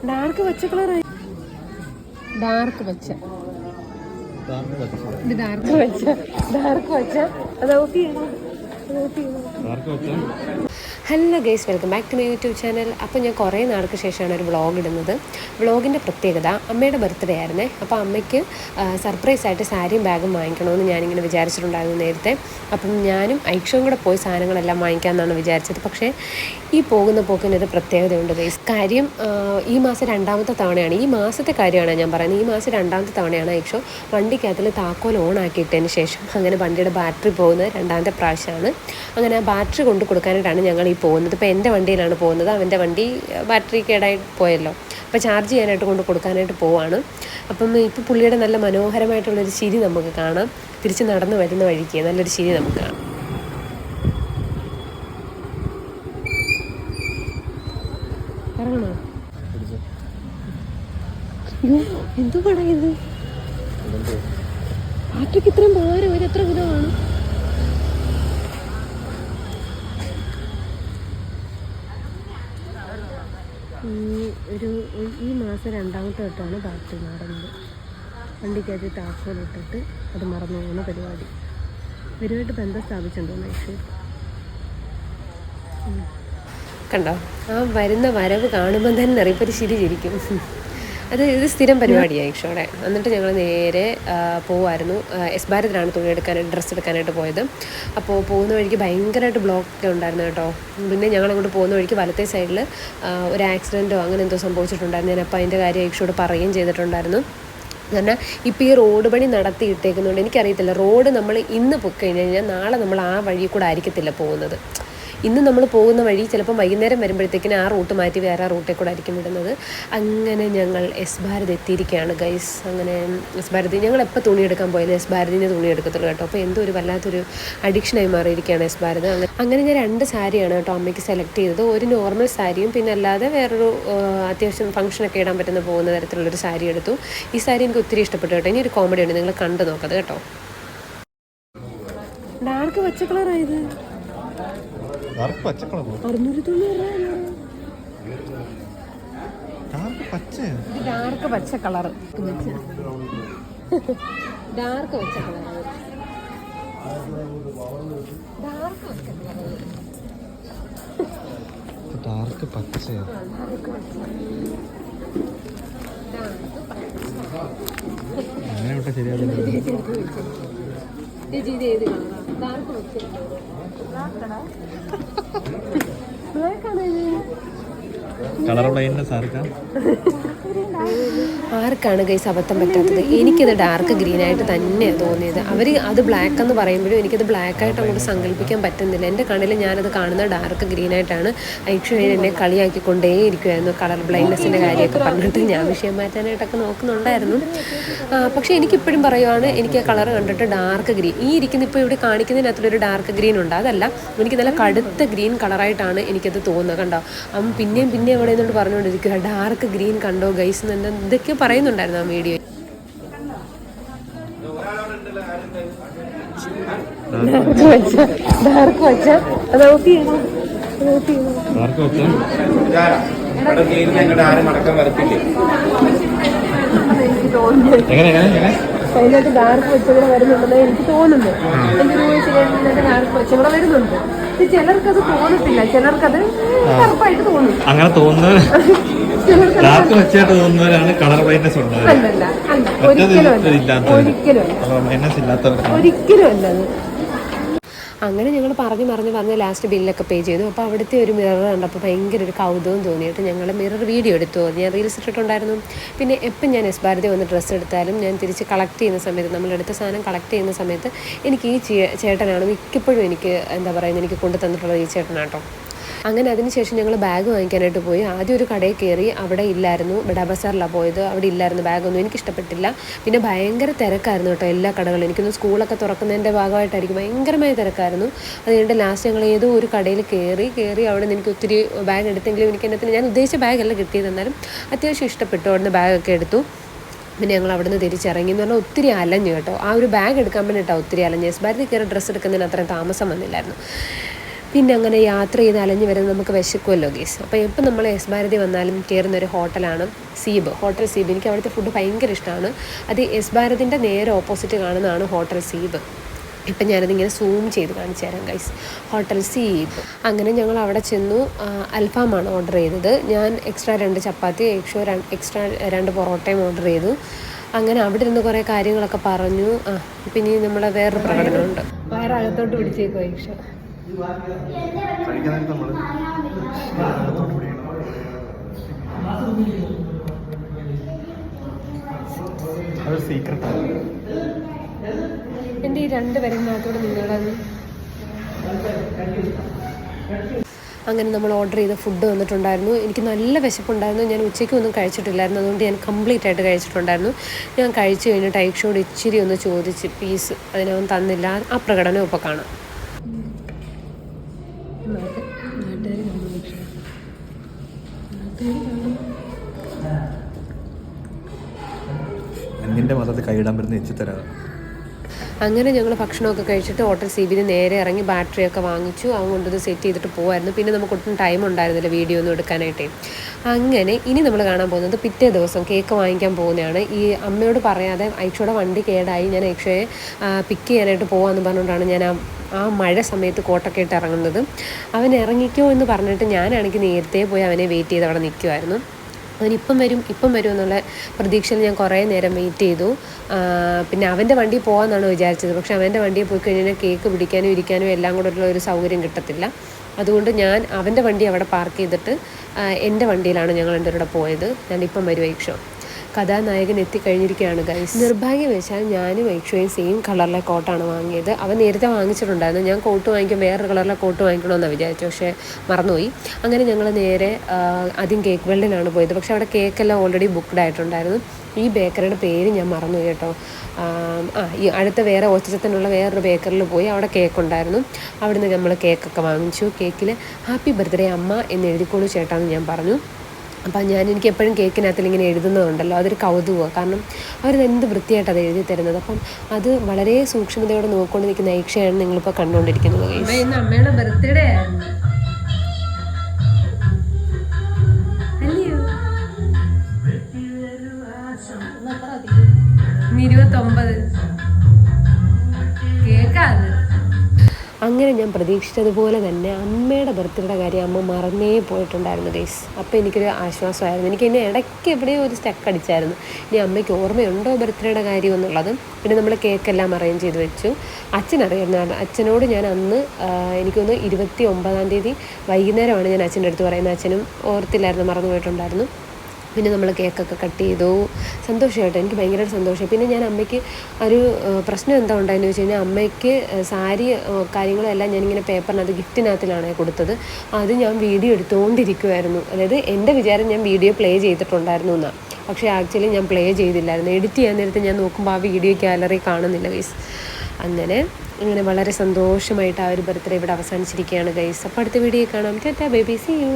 Dark പച്ച കളറായി. Dark പച്ച, ഇത് ഡാർക്ക് പച്ച, ഡാർക്ക് പച്ച. അത് ഓഫ് ചെയ്യണം, അത് ഓഫ് ചെയ്യണം. Hello guys, welcome back to my YouTube channel. അപ്പോൾ ഞാൻ കുറേ നാൾക്ക് ശേഷമാണ് ഒരു വ്ളോഗ് ഇടുന്നത്. വ്ളോഗിൻ്റെ പ്രത്യേകത, അമ്മയുടെ ബർത്ത്ഡേ ആയിരുന്നേ. അപ്പോൾ അമ്മയ്ക്ക് സർപ്രൈസായിട്ട് സാരിയും ബാഗും വാങ്ങിക്കണമെന്ന് ഞാനിങ്ങനെ വിചാരിച്ചിട്ടുണ്ടായിരുന്നു നേരത്തെ. അപ്പം ഞാനും ഐക്ഷവും കൂടെ പോയി സാധനങ്ങളെല്ലാം വാങ്ങിക്കാമെന്നാണ് വിചാരിച്ചത്. പക്ഷേ ഈ പോകുന്ന പോക്കിനൊരു പ്രത്യേകതയുണ്ട് ഗൈസ്. കാര്യം ഈ മാസം 2ാമത്തെ തവണയാണ്, ഈ മാസത്തെ കാര്യമാണ് ഞാൻ പറയുന്നത്. ഈ മാസം 2ാമത്തെ തവണയാണ് ഐക്ഷോ വണ്ടിക്കകത്തിൽ താക്കോൽ ഓൺ ആക്കിയിട്ടതിന് ശേഷം അങ്ങനെ വണ്ടിയുടെ ബാറ്ററി പോകുന്നത് 2ാമത്തെ പ്രാവശ്യമാണ്. അങ്ങനെ ആ ബാറ്ററി കൊണ്ട് കൊടുക്കാനായിട്ടാണ് ഞങ്ങൾ ഈ പോകുന്നത്. ഇപ്പോൾ എൻ്റെ വണ്ടിയിലാണ് പോകുന്നത്. അവൻ്റെ വണ്ടി ബാറ്ററി കേടായി പോയല്ലോ, അപ്പോൾ ചാർജ് ചെയ്യാനായിട്ട് കൊണ്ട് കൊടുക്കാനായിട്ട് പോവാണ്. അപ്പം ഇപ്പോൾ പുള്ളിയുടെ നല്ല മനോഹരമായിട്ടുള്ളൊരു ചിരി നമുക്ക് കാണാം. തിരിച്ച് നടന്ന് വരുന്ന വഴിക്ക് നല്ലൊരു ചിരി നമുക്ക് കാണാം. ഇറങ്ങണോ? അയ്യോ, എന്തു പടയത്? ബാറ്ററിക്ക് ഇത്രയും ഭാരം, ഒരു എത്ര വിധമാണ്? ഈ മാസം 2ാമത്തെ തൊട്ടാണ് ബാറ്ററി മാറുന്നത്. വണ്ടിക്കകത്ത് താക്കോലിട്ടിട്ട് അത് മറന്നു പോകുന്ന പരിപാടി. ഇവരുമായിട്ട് ബന്ധം സ്ഥാപിച്ചിട്ടുണ്ടോ ഐഷു? കണ്ടോ, ആ വരുന്ന വരവ് കാണുമ്പോൾ തന്നെ അറിയിപ്പോൾ ഒരു ശരി ചിരിക്കും. ഇത് സ്ഥിരം പരിപാടിയാണ് ഐഷോടെ. എന്നിട്ട് ഞങ്ങൾ നേരെ പോവായിരുന്നു. എസ് ഭാരതിലാണ് ഡ്രസ്സ് എടുക്കാനായിട്ട് പോയത്. അപ്പോൾ പോകുന്ന വഴിക്ക് ഭയങ്കരമായിട്ട് ബ്ലോക്കൊക്കെ ഉണ്ടായിരുന്നു കേട്ടോ. പിന്നെ ഞങ്ങളങ്ങോട്ട് പോകുന്ന വഴിക്ക് വലത്തെ സൈഡിൽ ഒരു ആക്സിഡൻറ്റോ അങ്ങനെ എന്തോ സംഭവിച്ചിട്ടുണ്ടായിരുന്നു. ഞാനപ്പോൾ അതിൻ്റെ കാര്യം ഐഷോട് പറയുകയും ചെയ്തിട്ടുണ്ടായിരുന്നു. എന്നാൽ ഇപ്പോൾ ഈ റോഡ് പണി നടത്തിയിട്ടേക്കുന്നതുകൊണ്ട് എനിക്കറിയത്തില്ല, റോഡ് നമ്മൾ ഇന്ന് പൊക്കി കഴിഞ്ഞ് കഴിഞ്ഞാൽ നാളെ നമ്മൾ ആ വഴി കൂടെ ആയിരിക്കത്തില്ല പോകുന്നത്. ഇന്ന് നമ്മൾ പോകുന്ന വഴി ചിലപ്പം വൈകുന്നേരം വരുമ്പോഴത്തേക്കിന് ആ റൂട്ട് മാറ്റി വേറെ റൂട്ടിൽ കൂടെ ആയിരിക്കും വിടുന്നത്. അങ്ങനെ ഞങ്ങൾ എസ് ഭാരത് എത്തിയിരിക്കുകയാണ് ഗൈസ്. അങ്ങനെ എസ് ഭാരതി ഞങ്ങൾ എപ്പോൾ തുണിയെടുക്കാൻ പോയാലും എസ് ഭാരതിനെ തുണി എടുക്കത്തുള്ളൂ കേട്ടോ. അപ്പോൾ എന്തോ ഒരു വല്ലാത്തൊരു അഡിക്ഷനായി മാറിയിരിക്കുകയാണ് എസ് ഭാരത്. അങ്ങനെ ഞാൻ 2 സാരിയാണ് കേട്ടോ അമ്മയ്ക്ക് സെലക്ട് ചെയ്തത്. ഒരു നോർമൽ സാരിയും പിന്നെ അല്ലാതെ വേറൊരു അത്യാവശ്യം ഫംഗ്ഷനൊക്കെ ഇടാൻ പറ്റുന്ന പോകുന്ന തരത്തിലുള്ളൊരു സാരി എടുത്തു. ഈ സാരി എനിക്ക് ഒത്തിരി ഇഷ്ടപ്പെട്ടു കേട്ടോ. ഇനി ഒരു കോമഡി ഉണ്ട്, നിങ്ങൾ കണ്ടു നോക്കത് കേട്ടോ. ഡാർക്ക് പച്ച കളറായത്, ഡാർക്ക് പച്ച കളർ, 690 ഡാർക്ക് പച്ച, ഡാർക്ക് പച്ച കളർ, ഡാർക്ക് പച്ച കളർ, ഡാർക്ക് പച്ച. അങ്ങനെ വിട്ടാൽ ശരിയാവില്ല. കളർ ബ്ലൈൻഡ്നെസ് ആർക്കാ? ആർക്കാണ് ഗൈസ് അബദ്ധം പറ്റാത്തത്? എനിക്കത് ഡാർക്ക് ഗ്രീനായിട്ട് തന്നെയാണ് തോന്നിയത്. അവർ അത് ബ്ലാക്ക് എന്ന് പറയുമ്പോഴും എനിക്കത് ബ്ലാക്കായിട്ട് അങ്ങോട്ട് സങ്കല്പിക്കാൻ പറ്റുന്നില്ല. എൻ്റെ കണ്ണിൽ ഞാനത് കാണുന്നത് ഡാർക്ക് ഗ്രീനായിട്ടാണ്. ഐക്ഷു എന്നെ കളിയാക്കിക്കൊണ്ടേ ഇരിക്കുമായിരുന്നു കളർ ബ്ലൈൻഡ്നെസ്സിൻ്റെ കാര്യമൊക്കെ പറഞ്ഞിട്ട്. ഞാൻ വിഷയം മാറ്റാനായിട്ടൊക്കെ നോക്കുന്നുണ്ടായിരുന്നു. പക്ഷേ എനിക്കിപ്പോഴും പറയുവാണ്, എനിക്ക് ആ കളർ കണ്ടിട്ട് ഡാർക്ക് ഗ്രീൻ, ഈ ഇരിക്കുന്ന ഇപ്പോൾ ഇവിടെ കാണിക്കുന്നതിനകത്തൊരു ഡാർക്ക് ഗ്രീൻ ഉണ്ട്, അതല്ല, എനിക്ക് നല്ല കടുത്ത ഗ്രീൻ കളറായിട്ടാണ് എനിക്കത് തോന്നുന്നത്. കണ്ടോ, പിന്നെയും അവിടെ നിന്നോട് പറഞ്ഞുകൊണ്ടിരിക്കുക ഡാർക്ക് ഗ്രീൻ കണ്ടോ ഗൈസ് എന്ന് ഇതൊക്കെ പറയുന്നുണ്ടായിരുന്നു ആ വീഡിയോ. ഡാർക്ക് വച്ച അത് ഓഫ് ചെയ്യണം, അത് ഓഫ് ചെയ്യണം. അതിനകത്ത് ഡാർക്ക് വെച്ചവിടെ വരുന്നുണ്ടെന്ന് എനിക്ക് തോന്നുന്നു. എൻ്റെ രൂപ ഡാർക്ക് വെച്ചവിടെ വരുന്നുണ്ട്. ചിലർക്കത് തോന്നത്തില്ല, ചിലർക്കത് കറുപ്പായിട്ട് തോന്നും. അങ്ങനെ തോന്നുന്നത് ഡാർക്ക് വെച്ചായിട്ട് തോന്നുന്നവരാണ് കളർ ബ്ലൈൻഡ്നെസ് ഉള്ളത്. അല്ലല്ല, ഒരിക്കലും ഒരിക്കലും അല്ലത്. അങ്ങനെ ഞങ്ങൾ പറഞ്ഞ് ലാസ്റ്റ് ബില്ലൊക്കെ പേ ചെയ്തു. അപ്പോൾ അവിടുത്തെ ഒരു മിറർ കണ്ടപ്പോൾ ഭയങ്കര ഒരു കൗതുകം തോന്നിയിട്ട് ഞങ്ങൾ മിറർ വീഡിയോ എടുത്തു. ഞാൻ റീൽസ് ഇട്ടിട്ടുണ്ടായിരുന്നു. പിന്നെ എപ്പം ഞാൻ എസ് ഭാരതി വന്ന് ഡ്രസ്സ് എടുത്താലും ഞാൻ തിരിച്ച് കളക്ട് ചെയ്യുന്ന സമയത്ത്, നമ്മളെടുത്ത സാധനം കളക്ട് ചെയ്യുന്ന സമയത്ത് എനിക്ക് ഈ ചേട്ടനാണ് മിക്കപ്പോഴും എനിക്ക് എനിക്ക് കൊണ്ടു തന്നിട്ടുള്ളത് ഈ ചേട്ടനാട്ടോ. അങ്ങനെ അതിനുശേഷം ഞങ്ങൾ ബാഗ് വാങ്ങിക്കാനായിട്ട് പോയി. ആദ്യം ഒരു കടയിൽ കയറി, അവിടെ ഇല്ലായിരുന്നു. ബഡാ ബസാറിലാണ് പോയത്, അവിടെ ഇല്ലായിരുന്നു ബാഗൊന്നും. എനിക്കിഷ്ടപ്പെട്ടില്ല. പിന്നെ ഭയങ്കര തിരക്കായിരുന്നു കേട്ടോ എല്ലാ കടകളും. എനിക്കൊന്ന് സ്കൂളൊക്കെ തുറക്കുന്നതിൻ്റെ ഭാഗമായിട്ടായിരിക്കും ഭയങ്കരമായ തിരക്കായിരുന്നു. അത് കഴിഞ്ഞിട്ട് ലാസ്റ്റ് ഞങ്ങൾ ഏതോ ഒരു കടയിൽ കയറി അവിടെ നിന്ന് എനിക്ക് ഒത്തിരി ബാഗ് എടുത്തെങ്കിലും എനിക്ക് എന്നത്തിന് ഞാൻ ഉദ്ദേശിച്ച ബാഗല്ല കിട്ടിയത്. എന്നാലും അത്യാവശ്യം ഇഷ്ടപ്പെട്ടു. അവിടെ നിന്ന് ബാഗൊക്കെ എടുത്തു. പിന്നെ ഞങ്ങൾ അവിടെ നിന്ന് തിരിച്ചിറങ്ങി എന്ന് പറഞ്ഞാൽ ഒത്തിരി അലഞ്ഞു കേട്ടോ. ആ ഒരു ബാഗ് എടുക്കാൻ വേണ്ടിയിട്ടാണ് ഒത്തിരി അലഞ്ഞ്. എസ് ഭാരതി കയറി ഡ്രസ്സ് എടുക്കുന്നതിന് അത്രയും താമസം വന്നില്ലായിരുന്നു. പിന്നെ അങ്ങനെ യാത്ര ചെയ്ത് അലഞ്ഞ് വരുന്നത് നമുക്ക് വിശക്കുമല്ലോ ഗേസ്. അപ്പോൾ എപ്പോൾ നമ്മൾ എസ് ഭാരതി വന്നാലും കയറുന്നൊരു ഹോട്ടലാണ് സീബ്, ഹോട്ടൽ സീബ്. എനിക്ക് അവിടുത്തെ ഫുഡ് ഭയങ്കര ഇഷ്ടമാണ്. അത് എസ് ഭാരതിൻ്റെ നേരെ ഓപ്പോസിറ്റ് കാണുന്നതാണ് ഹോട്ടൽ സീബ്. ഇപ്പം ഞാനതിങ്ങനെ സൂം ചെയ്ത് കാണിച്ചു തരാം ഗൈസ്. Hotel Seeb. അങ്ങനെ ഞങ്ങൾ അവിടെ ചെന്നു. അൽഫാമാണ് ഓർഡർ ചെയ്തത്. ഞാൻ എക്സ്ട്രാ 2 ചപ്പാത്തി, എക്സ്ട്രാ 2 പൊറോട്ടയും ഓർഡർ ചെയ്തു. അങ്ങനെ അവിടെ ഇരുന്ന് കുറേ കാര്യങ്ങളൊക്കെ പറഞ്ഞു. പിന്നെ നമ്മളെ വേറൊരു പ്രകടനമുണ്ട്. വയറകത്തോട്ട് പിടിച്ചേക്കോ ഈക്ഷ. എൻ്റെ ഈ 2 പേരിനകത്തോട് നിങ്ങളത്. അങ്ങനെ നമ്മൾ ഓർഡർ ചെയ്ത ഫുഡ് വന്നിട്ടുണ്ടായിരുന്നു. എനിക്ക് നല്ല വിശപ്പുണ്ടായിരുന്നു. ഞാൻ ഉച്ചയ്ക്ക് ഒന്നും കഴിച്ചിട്ടില്ലായിരുന്നു. അതുകൊണ്ട് ഞാൻ കംപ്ലീറ്റ് ആയിട്ട് കഴിച്ചിട്ടുണ്ടായിരുന്നു. ഞാൻ കഴിച്ചു കഴിഞ്ഞിട്ട് ഐക്ഷോട് ഇച്ചിരി ഒന്ന് ചോദിച്ച് പീസ് അതിനവൻ തന്നില്ല. ആ പ്രകടനം ഇപ്പോൾ കാണാം. നിന്റെ മതത്തിൽ കൈയിടാൻ പറ്റുന്ന എച്ചിത്തരാ. അങ്ങനെ ഞങ്ങൾ ഭക്ഷണമൊക്കെ കഴിച്ചിട്ട് ഹോട്ടൽ സീബിന് നേരെ ഇറങ്ങി ബാറ്ററിയൊക്കെ വാങ്ങിച്ചു. അതുകൊണ്ടത് സെറ്റ് ചെയ്തിട്ട് പോകുമായിരുന്നു. പിന്നെ നമുക്ക് ഒട്ടും ടൈം ഉണ്ടായിരുന്നില്ല വീഡിയോ ഒന്നും എടുക്കാനായിട്ടേ. അങ്ങനെ ഇനി നമ്മൾ കാണാൻ പോകുന്നത് പിറ്റേ ദിവസം കേക്ക് വാങ്ങിക്കാൻ പോകുന്നതാണ്. ഈ അമ്മയോട് പറയാതെ ഐക്ഷയുടെ വണ്ടി കേടായി. ഞാൻ ഐക്ഷയെ പിക്ക് ചെയ്യാനായിട്ട് പോകാമെന്ന് പറഞ്ഞുകൊണ്ടാണ് ഞാൻ ആ മഴ സമയത്ത് കോട്ടൊക്കെ ഇട്ട് ഇറങ്ങുന്നത്. അവൻ ഇറങ്ങിക്കോ എന്ന് പറഞ്ഞിട്ട് ഞാനാണെങ്കിൽ നേരത്തെ പോയി അവനെ വെയിറ്റ് ചെയ്ത് അവിടെ നിൽക്കുമായിരുന്നു. അവനിപ്പം വരും എന്നുള്ള പ്രതീക്ഷയിൽ ഞാൻ കുറേ നേരം വെയിറ്റ് ചെയ്തു. പിന്നെ അവൻ്റെ വണ്ടി പോകാമെന്നാണ് വിചാരിച്ചത്. പക്ഷേ അവൻ്റെ വണ്ടിയിൽ പോയി കഴിഞ്ഞാൽ കേക്ക് പിടിക്കാനും ഇരിക്കാനും എല്ലാം കൂടെ ഉള്ള ഒരു സൗകര്യം കിട്ടത്തില്ല. അതുകൊണ്ട് ഞാൻ അവൻ്റെ വണ്ടി അവിടെ പാർക്ക് ചെയ്തിട്ട് എൻ്റെ വണ്ടിയിലാണ് ഞങ്ങൾ എൻ്റെ കൂടെ പോയത്. ഞാനിപ്പം വരും ഐക്ഷോ. കഥാനായകൻ എത്തിക്കഴിഞ്ഞിരിക്കുകയാണ് ഗൈസ്. നിർഭാഗ്യവശാൽ ഞാനും ഐക്ഷോയും സെയിം കളറിലെ കോട്ടാണ് വാങ്ങിയത്. അവൻ നേരത്തെ വാങ്ങിച്ചിട്ടുണ്ടായിരുന്നു. ഞാൻ കോട്ട് വാങ്ങിക്കും വേറൊരു കളറിലെ കോട്ട് വാങ്ങിക്കണമെന്നാണ് വിചാരിച്ചു. പക്ഷേ മറന്നുപോയി. അങ്ങനെ ഞങ്ങൾ നേരെ ആദ്യം കേക്ക് വേൾഡിലാണ് പോയത്. പക്ഷേ അവിടെ കേക്കെല്ലാം ഓൾറെഡി ബുക്ക്ഡ് ആയിട്ടുണ്ടായിരുന്നു. ഈ ബേക്കറിയുടെ പേര് ഞാൻ മറന്നുപോയി കേട്ടോ. ഈ അടുത്ത വേറെ ഓച്ചത്തിനുള്ള വേറൊരു ബേക്കറിൽ പോയി. അവിടെ കേക്ക് ഉണ്ടായിരുന്നു. അവിടുന്ന് നമ്മൾ കേക്കൊക്കെ വാങ്ങിച്ചു. കേക്കിൽ ഹാപ്പി ബർത്ത്ഡേ അമ്മ എന്ന് എഴുതിക്കോളൂ ചേട്ടാന്ന് ഞാൻ പറഞ്ഞു. അപ്പം എനിക്ക് എപ്പോഴും കേക്കിനകത്തിൽ ഇങ്ങനെ എഴുതുന്നതുണ്ടല്ലോ, അതൊരു കൗതുകമാണ്. കാരണം അവരത് എന്ത് വൃത്തിയായിട്ട് അത് എഴുതി തരുന്നത്. അപ്പം അത് വളരെ സൂക്ഷ്മതയോടെ നോക്കിക്കൊണ്ട് നിൽക്കുന്ന ഐക്ഷയാണ് നിങ്ങളിപ്പോൾ കണ്ടുകൊണ്ടിരിക്കുന്നത്. ഇന്ന് അമ്മയുടെ ബർത്ത്ഡേ ആയിരുന്നു. 29 കേക്കാത്. അങ്ങനെ ഞാൻ പ്രതീക്ഷിച്ചതുപോലെ തന്നെ അമ്മയുടെ ബർത്ത്ഡേയുടെ കാര്യം അമ്മ മറന്നേ പോയിട്ടുണ്ടായിരുന്നു ഗൈസ്. അപ്പോൾ എനിക്കൊരു ആശ്വാസമായിരുന്നു. എനിക്ക് ഇനി ഇടയ്ക്ക് എവിടെയോ ഒരു സ്റ്റക്ക് അടിച്ചായിരുന്നു. ഇനി അമ്മയ്ക്ക് ഓർമ്മയുണ്ടോ ബർത്ത്ഡേയുടെ കാര്യം എന്നുള്ളത്. പിന്നെ നമ്മൾ കേക്കെല്ലാം അറേഞ്ച് ചെയ്ത് വെച്ചു. അച്ഛനറിയായിരുന്നു. അച്ഛനോട് ഞാൻ അന്ന് എനിക്കൊന്ന് 29-ാം തീയതി വൈകുന്നേരമാണ് ഞാൻ അച്ഛൻ്റെ അടുത്ത് പറയുന്നത്. അച്ഛനും ഓർത്തില്ലായിരുന്നു, മറന്നു പോയിട്ടുണ്ടായിരുന്നു. പിന്നെ നമ്മൾ കേക്കൊക്കെ കട്ട് ചെയ്തു. സന്തോഷമായിട്ട് എനിക്ക് ഭയങ്കരമായിട്ട് സന്തോഷമായി. പിന്നെ ഞാൻ അമ്മയ്ക്ക് ഒരു പ്രശ്നം എന്താ ഉണ്ടായെന്ന് വെച്ച് കഴിഞ്ഞാൽ അമ്മയ്ക്ക് സാരി കാര്യങ്ങളെല്ലാം ഞാനിങ്ങനെ പേപ്പറിനകത്ത് ഗിഫ്റ്റിനകത്തിലാണ് കൊടുത്തത്. അത് ഞാൻ വീഡിയോ എടുത്തുകൊണ്ടിരിക്കുമായിരുന്നു. അതായത് എൻ്റെ വിചാരം ഞാൻ വീഡിയോ പ്ലേ ചെയ്തിട്ടുണ്ടായിരുന്നു എന്നാണ്. പക്ഷേ ആക്ച്വലി ഞാൻ പ്ലേ ചെയ്തില്ലായിരുന്നു. എഡിറ്റ് ചെയ്യാൻ നേരത്തെ ഞാൻ നോക്കുമ്പോൾ ആ വീഡിയോ ഗാലറി കാണുന്നില്ല ഗൈസ്. അങ്ങനെ വളരെ സന്തോഷമായിട്ട് ആ ഒരു ബർത്ത്ഡേ ഇവിടെ അവസാനിച്ചിരിക്കുകയാണ് ഗൈസ്. അപ്പോൾ അടുത്ത വീഡിയോ കാണാം. Tata baby, see U.